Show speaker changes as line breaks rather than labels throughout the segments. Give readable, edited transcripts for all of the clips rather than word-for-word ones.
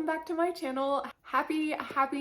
back to my channel. Happy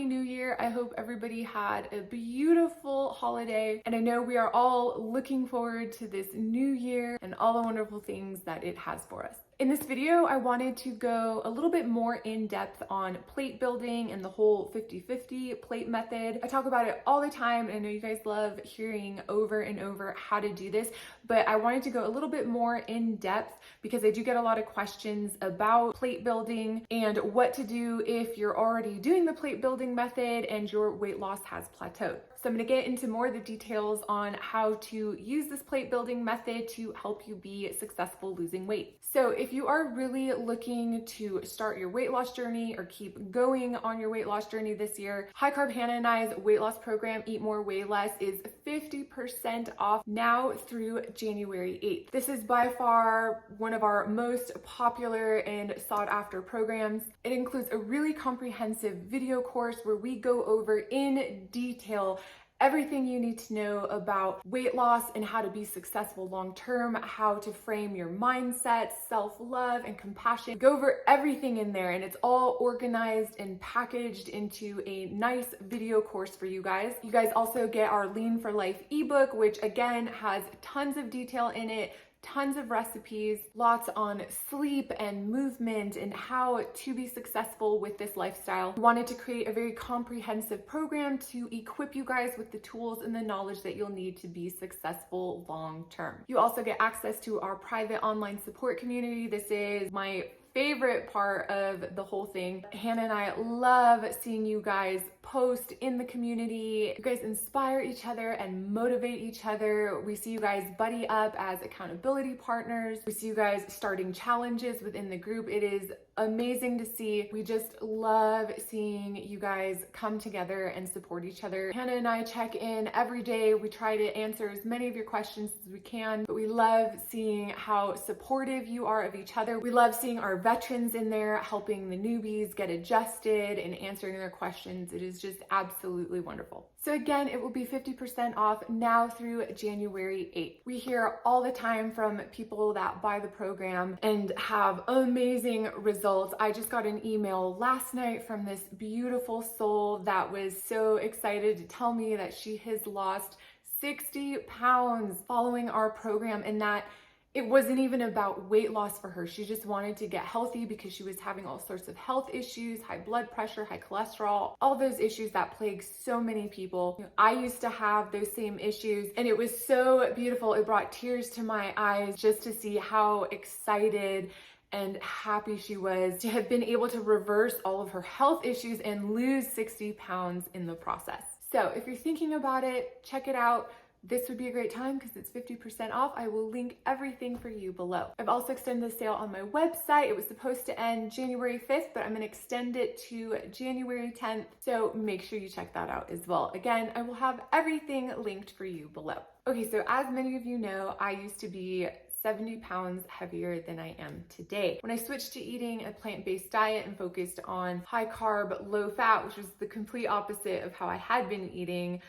New Year. I hope everybody had a beautiful holiday, and I know we are all looking forward to this new year and all the wonderful things that it has for us. In this video, I wanted to go a little bit more in depth on plate building and the whole 50-50 plate method. I talk about it all the time, and I know you guys love hearing over and over how to do this, but I wanted to go a little bit more in depth because I do get a lot of questions about plate building and what to do if you're already doing the plate building method and your weight loss has plateaued. So I'm going to get into more of the details on how to use this plate building method to help you be successful losing weight. So if you are really looking to start your weight loss journey or keep going on your weight loss journey this year, High Carb Hannah and I's weight loss program, Eat More, Weigh Less, is 50% off now through January 8th. This is by far one of our most popular and sought after programs. It includes a really comprehensive video course where we go over in detail everything you need to know about weight loss and how to be successful long-term, how to frame your mindset, self-love, and compassion. Go over everything in there, and it's all organized and packaged into a nice video course for you guys. You guys also get our Lean for Life ebook, which again has tons of detail in it, tons of recipes, lots on sleep and movement and how to be successful with this lifestyle. We wanted to create a very comprehensive program to equip you guys with the tools and the knowledge that you'll need to be successful long term. You also get access to our private online support community. This is my favorite part of the whole thing. Hannah and I love seeing you guys post in the community. You guys inspire each other and motivate each other. We see you guys buddy up as accountability partners. We see you guys starting challenges within the group. It is amazing to see. We just love seeing you guys come together and support each other. Hannah and I check in every day. We try to answer as many of your questions as we can, but we love seeing how supportive you are of each other. We love seeing our veterans in there helping the newbies get adjusted and answering their questions. It is just absolutely wonderful. So again, it will be 50% off now through January 8th. We hear all the time from people that buy the program and have amazing results. I just got an email last night from this beautiful soul that was so excited to tell me that she has lost 60 pounds following our program, and that it wasn't even about weight loss for her. She just wanted to get healthy because she was having all sorts of health issues, high blood pressure, high cholesterol, all those issues that plague so many people. You know, I used to have those same issues, and it was so beautiful. It brought tears to my eyes just to see how excited and happy she was to have been able to reverse all of her health issues and lose 60 pounds in the process. So if you're thinking about it, check it out. This would be a great time because it's 50% off. I will link everything for you below. I've also extended the sale on my website. It was supposed to end January 5th, but I'm going to extend it to January 10th. So make sure you check that out as well. Again, I will have everything linked for you below. Okay, so as many of you know, I used to be 70 pounds heavier than I am today. When I switched to eating a plant-based diet and focused on high carb, low fat, which was the complete opposite of how I had been eating,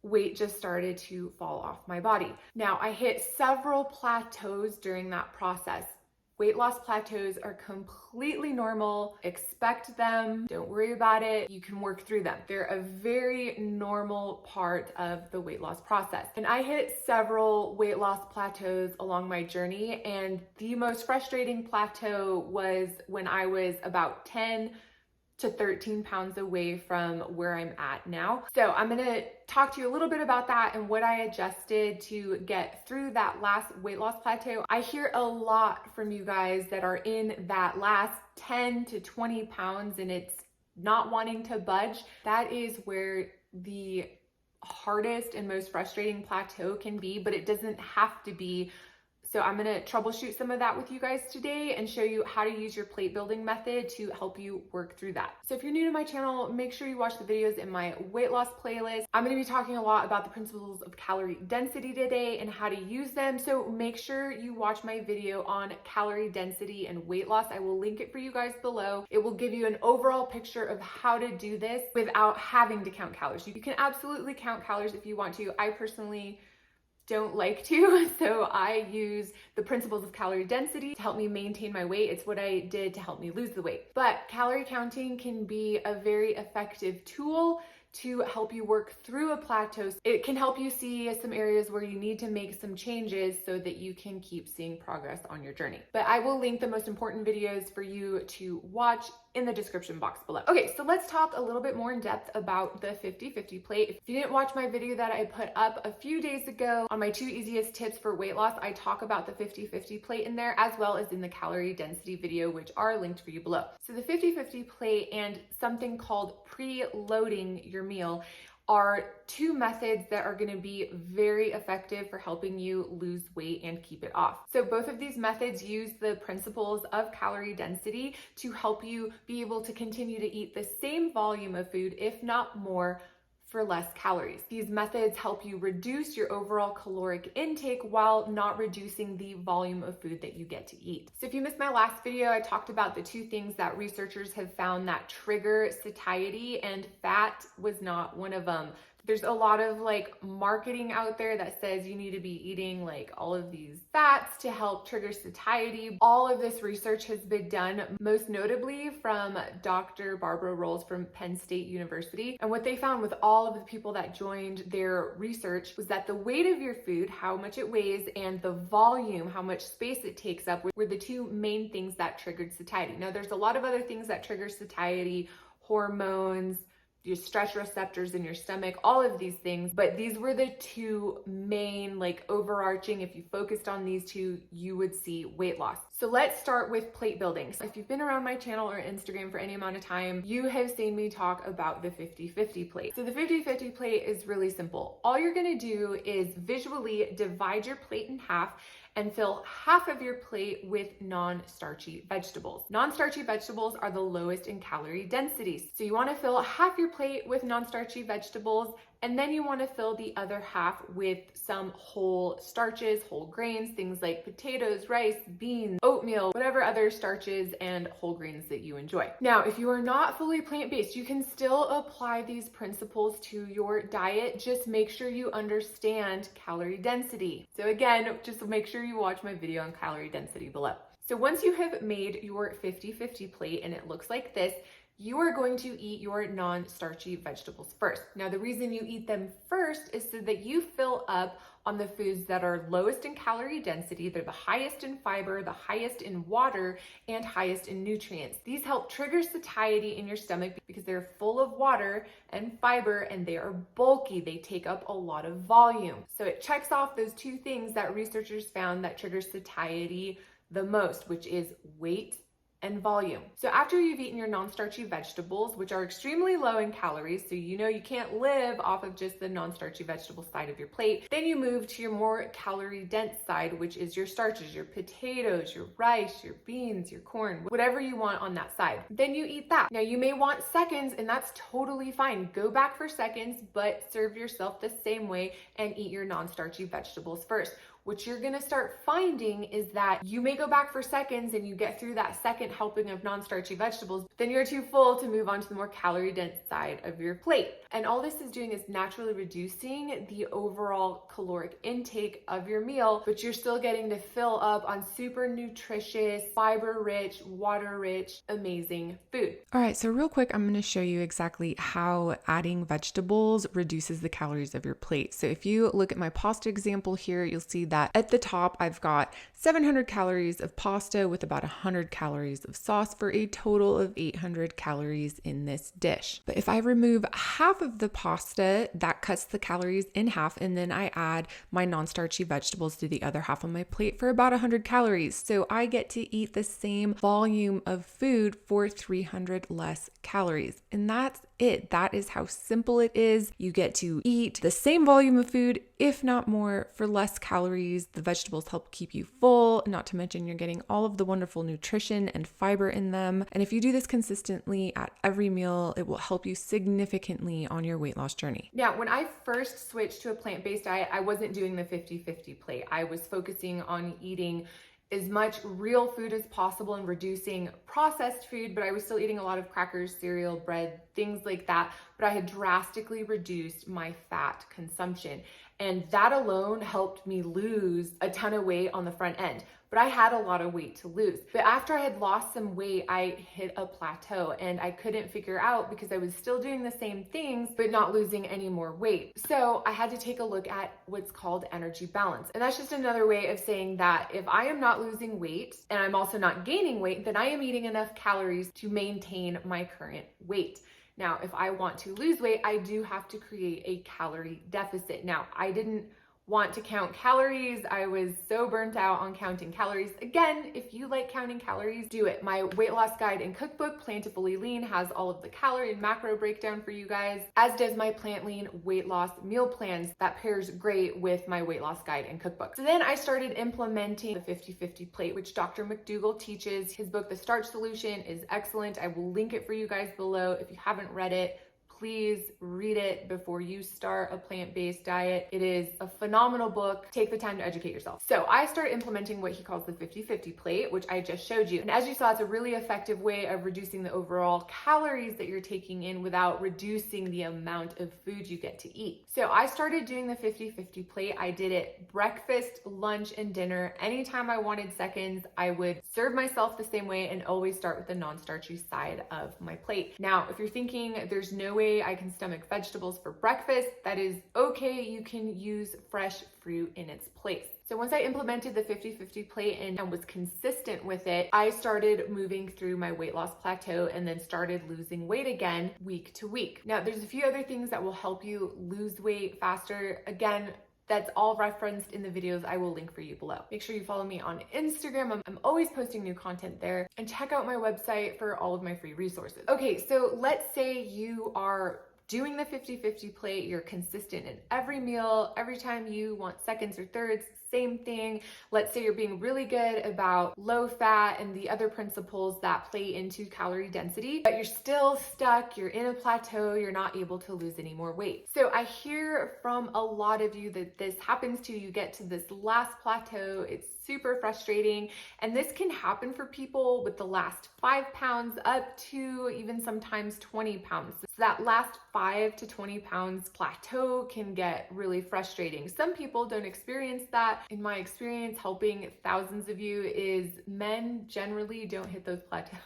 weight just started to fall off my body. Now, I hit several plateaus during that process. Weight loss plateaus are completely normal. Expect them. Don't worry about it. You can work through them. They're a very normal part of the weight loss process. And I hit several weight loss plateaus along my journey, and the most frustrating plateau was when I was about 10 to 13 pounds away from where I'm at now. So I'm gonna talk to you a little bit about that and what I adjusted to get through that last weight loss plateau. I hear a lot from you guys that are in that last 10 to 20 pounds and it's not wanting to budge. That is where the hardest and most frustrating plateau can be, but it doesn't have to be. So I'm gonna troubleshoot some of that with you guys today and show you how to use your plate building method to help you work through that. So if you're new to my channel, make sure you watch the videos in my weight loss playlist. I'm gonna be talking a lot about the principles of calorie density today and how to use them. So make sure you watch my video on calorie density and weight loss. I will link it for you guys below. It will give you an overall picture of how to do this without having to count calories. You can absolutely count calories if you want to. I personally don't like to. So I use the principles of calorie density to help me maintain my weight. It's what I did to help me lose the weight. But calorie counting can be a very effective tool to help you work through a plateau. It can help you see some areas where you need to make some changes so that you can keep seeing progress on your journey. But I will link the most important videos for you to watch in the description box below. Okay, so let's talk a little bit more in depth about the 50/50 plate. If you didn't watch my video that I put up a few days ago on my 2 easiest tips for weight loss, I talk about the 50/50 plate in there, as well as in the calorie density video, which are linked for you below. So the 50/50 plate and something called preloading your meal are two methods that are going to be very effective for helping you lose weight and keep it off. So both of these methods use the principles of calorie density to help you be able to continue to eat the same volume of food, if not more, for less calories. These methods help you reduce your overall caloric intake while not reducing the volume of food that you get to eat. So if you missed my last video, I talked about the two things that researchers have found that trigger satiety, and fat was not one of them. There's a lot of marketing out there that says you need to be eating all of these fats to help trigger satiety. All of this research has been done most notably from Dr. Barbara Rolls from Penn State University. And what they found with all of the people that joined their research was that the weight of your food, how much it weighs, and the volume, how much space it takes up, were the two main things that triggered satiety. Now, there's a lot of other things that trigger satiety, hormones, your stretch receptors in your stomach, all of these things. But these were the two main, overarching, if you focused on these two, you would see weight loss. So let's start with plate building. So if you've been around my channel or Instagram for any amount of time, you have seen me talk about the 50/50 plate. So the 50/50 plate is really simple. All you're gonna do is visually divide your plate in half and fill half of your plate with non-starchy vegetables. Non-starchy vegetables are the lowest in calorie densities. So you wanna fill half your plate with non-starchy vegetables, and then you wanna fill the other half with some whole starches, whole grains, things like potatoes, rice, beans, oatmeal, whatever other starches and whole grains that you enjoy. Now, if you are not fully plant-based, you can still apply these principles to your diet. Just make sure you understand calorie density. So again, just make sure you watch my video on calorie density below. So once you have made your 50/50 plate and it looks like this, you are going to eat your non-starchy vegetables first. Now, the reason you eat them first is so that you fill up on the foods that are lowest in calorie density. They're the highest in fiber, the highest in water, and highest in nutrients. These help trigger satiety in your stomach because they're full of water and fiber, and they are bulky. They take up a lot of volume. So it checks off those two things that researchers found that trigger satiety the most, which is weight and volume. So after you've eaten your non-starchy vegetables, which are extremely low in calories, so you know you can't live off of just the non-starchy vegetable side of your plate, then you move to your more calorie dense side, which is your starches, your potatoes, your rice, your beans, your corn, whatever you want on that side. Then you eat that. Now you may want seconds, and that's totally fine. Go back for seconds, but serve yourself the same way and eat your non-starchy vegetables first. What you're gonna start finding is that you may go back for seconds and you get through that second helping of non-starchy vegetables, but then you're too full to move on to the more calorie dense side of your plate. And all this is doing is naturally reducing the overall caloric intake of your meal, but you're still getting to fill up on super nutritious, fiber-rich, water-rich, amazing food.
All right, so real quick, I'm going to show you exactly how adding vegetables reduces the calories of your plate. So if you look at my pasta example here, you'll see that at the top, I've got 700 calories of pasta with about 100 calories of sauce for a total of 800 calories in this dish. But if I remove half of the pasta, that cuts the calories in half, and then I add my non-starchy vegetables to the other half of my plate for about 100 calories. So I get to eat the same volume of food for 300 less calories. And that's it. That is how simple it is. You get to eat the same volume of food, if not more, for less calories. The vegetables help keep you full, not to mention you're getting all of the wonderful nutrition and fiber in them. And if you do this consistently at every meal, it will help you significantly on your weight loss journey.
Now, when I first switched to a plant-based diet, I wasn't doing the 50/50 plate. I was focusing on eating as much real food as possible and reducing processed food, but I was still eating a lot of crackers, cereal, bread, things like that. But I had drastically reduced my fat consumption. And that alone helped me lose a ton of weight on the front end. But I had a lot of weight to lose. But after I had lost some weight, I hit a plateau and I couldn't figure out, because I was still doing the same things, but not losing any more weight. So I had to take a look at what's called energy balance. And that's just another way of saying that if I am not losing weight and I'm also not gaining weight, then I am eating enough calories to maintain my current weight. Now, if I want to lose weight, I do have to create a calorie deficit. Now, I didn't want to count calories. I was so burnt out on counting calories. Again, if you like counting calories, do it. My weight loss guide and cookbook, Plentifully Lean, has all of the calorie and macro breakdown for you guys, as does my Plant Lean weight loss meal plans. That pairs great with my weight loss guide and cookbook. So then I started implementing the 50-50 plate, which Dr. Mcdougall teaches. His book, The Starch Solution, is excellent. I will link it for you guys below. If you haven't read it, please read it before you start a plant-based diet. It is a phenomenal book. Take the time to educate yourself. So I started implementing what he calls the 50-50 plate, which I just showed you. And as you saw, it's a really effective way of reducing the overall calories that you're taking in without reducing the amount of food you get to eat. So I started doing the 50-50 plate. I did it breakfast, lunch, and dinner. Anytime I wanted seconds, I would serve myself the same way and always start with the non-starchy side of my plate. Now, if you're thinking there's no way I can stomach vegetables for breakfast, that is okay. You can use fresh fruit in its place. So once I implemented the 50-50 plate and was consistent with it, I started moving through my weight loss plateau and then started losing weight again week to week. Now, there's a few other things that will help you lose weight faster. Again, that's all referenced in the videos I will link for you below. Make sure you follow me on Instagram. I'm always posting new content there, and check out my website for all of my free resources. Okay, so let's say you are doing the 50-50 plate, you're consistent in every meal, every time you want seconds or thirds, same thing. Let's say you're being really good about low fat and the other principles that play into calorie density, but you're still stuck, you're in a plateau, you're not able to lose any more weight. So I hear from a lot of you that this happens to you. You get to this last plateau, it's super frustrating. And this can happen for people with the last 5 pounds up to even sometimes 20 pounds. So that last 5 to 20 pounds plateau can get really frustrating. Some people don't experience that. In my experience, helping thousands of you, is men generally don't hit those plateaus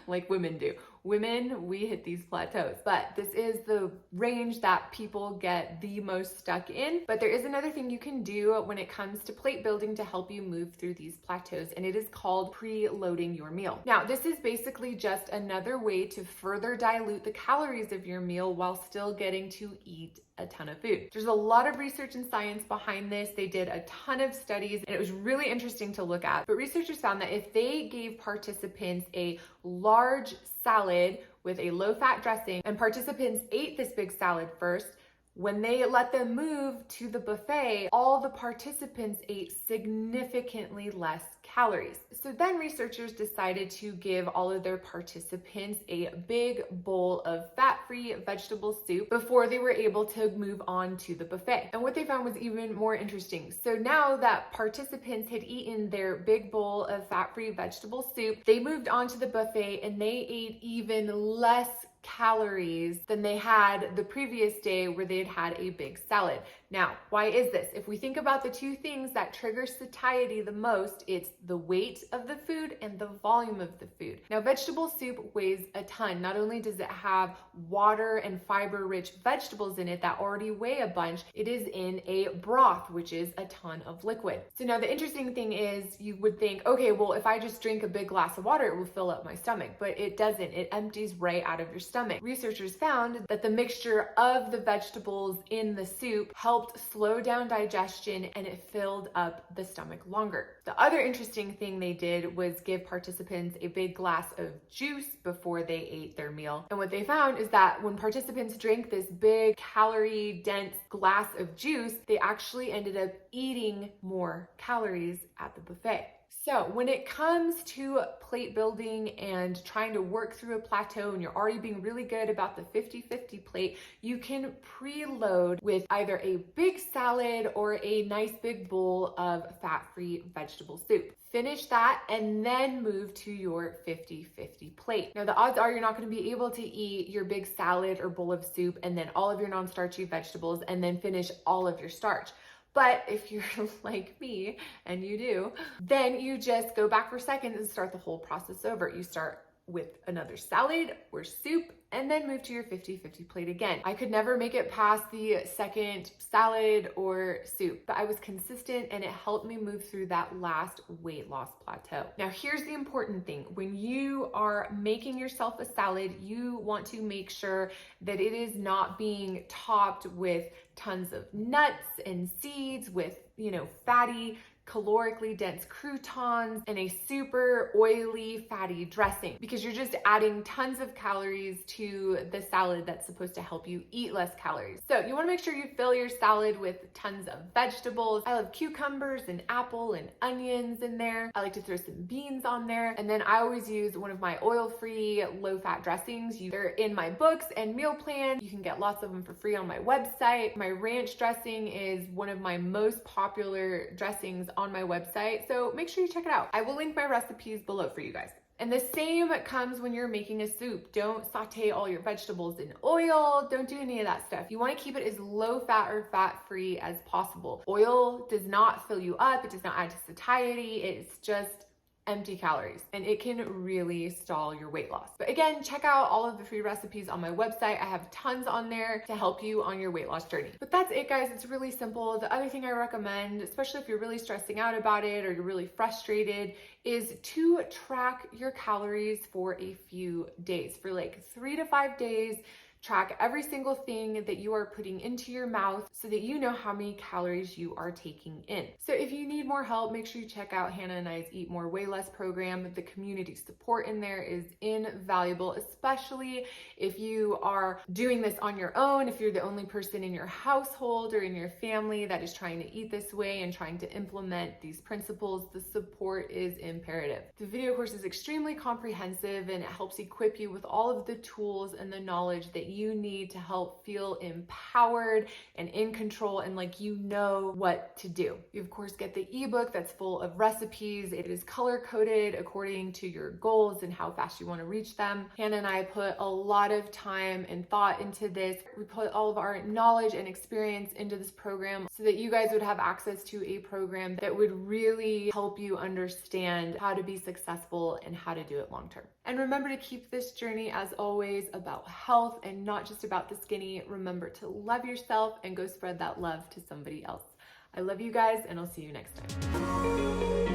like women do. Women, we hit these plateaus, but this is the range that people get the most stuck in. But there is another thing you can do when it comes to plate building to help you move through these plateaus, and it is called preloading your meal. Now, this is basically just another way to further dilute the calories of your meal while still getting to eat a ton of food. There's a lot of research and science behind this. They did a ton of studies and it was really interesting to look at. But researchers found that if they gave participants a large salad with a low-fat dressing and participants ate this big salad first, when they let them move to the buffet, all the participants ate significantly less calories. So then researchers decided to give all of their participants a big bowl of fat-free vegetable soup before they were able to move on to the buffet. And what they found was even more interesting. So now that participants had eaten their big bowl of fat-free vegetable soup, they moved on to the buffet and they ate even less calories than they had the previous day where they had had a big salad. Now, why is this? If we think about the two things that trigger satiety the most, it's the weight of the food and the volume of the food. Now, vegetable soup weighs a ton. Not only does it have water and fiber-rich vegetables in it that already weigh a bunch, it is in a broth, which is a ton of liquid. So now the interesting thing is you would think, okay, well, if I just drink a big glass of water, it will fill up my stomach, but it doesn't. It empties right out of your stomach. Researchers found that the mixture of the vegetables in the soup helped slow down digestion and it filled up the stomach longer. The other interesting thing they did was give participants a big glass of juice before they ate their meal. And what they found is that when participants drank this big calorie dense glass of juice, they actually ended up eating more calories at the buffet. So when it comes to plate building and trying to work through a plateau and you're already being really good about the 50-50 plate, you can preload with either a big salad or a nice big bowl of fat-free vegetable soup. Finish that and then move to your 50-50 plate. Now the odds are you're not going to be able to eat your big salad or bowl of soup and then all of your non-starchy vegetables and then finish all of your starch. But if you're like me, and you do, then you just go back for seconds and start the whole process over. You start with another salad or soup and then move to your 50-50 plate again. I could never make it past the second salad or soup, but I was consistent and it helped me move through that last weight loss plateau. Now, here's the important thing. When you are making yourself a salad, you want to make sure that it is not being topped with tons of nuts and seeds, with, fatty, calorically dense croutons and a super oily, fatty dressing, because you're just adding tons of calories to the salad that's supposed to help you eat less calories. So you want to make sure you fill your salad with tons of vegetables. I love cucumbers and apple and onions in there. I like to throw some beans on there. And then I always use one of my oil-free, low-fat dressings. They're in my books and meal plan. You can get lots of them for free on my website. My ranch dressing is one of my most popular dressings on my website, so make sure you check it out. I will link my recipes below for you guys. And the same comes when you're making a soup. Don't saute all your vegetables in oil. Don't do any of that stuff. You want to keep it as low fat or fat free as possible. Oil does not fill you up. It does not add to satiety. It's just empty calories, and it can really stall your weight loss. But again, check out all of the free recipes on my website. I have tons on there to help you on your weight loss journey. But that's it, guys. It's really simple. The other thing I recommend, especially if you're really stressing out about it or you're really frustrated, is to track your calories for a few days, for like 3 to 5 days. Track every single thing that you are putting into your mouth so that you know how many calories you are taking in. So if you need more help, make sure you check out Hannah and I's Eat More, Weigh Less program. The community support in there is invaluable, especially if you are doing this on your own, if you're the only person in your household or in your family that is trying to eat this way and trying to implement these principles. The support is imperative. The video course is extremely comprehensive and it helps equip you with all of the tools and the knowledge that you need to help feel empowered and in control and like you know what to do. You of course get the ebook that's full of recipes. It is color coded according to your goals and how fast you want to reach them. Hannah and I put a lot of time and thought into this. We put all of our knowledge and experience into this program so that you guys would have access to a program that would really help you understand how to be successful and how to do it long term. And remember to keep this journey, as always, about health and not just about the skinny. Remember to love yourself and go spread that love to somebody else. I love you guys, and I'll see you next time.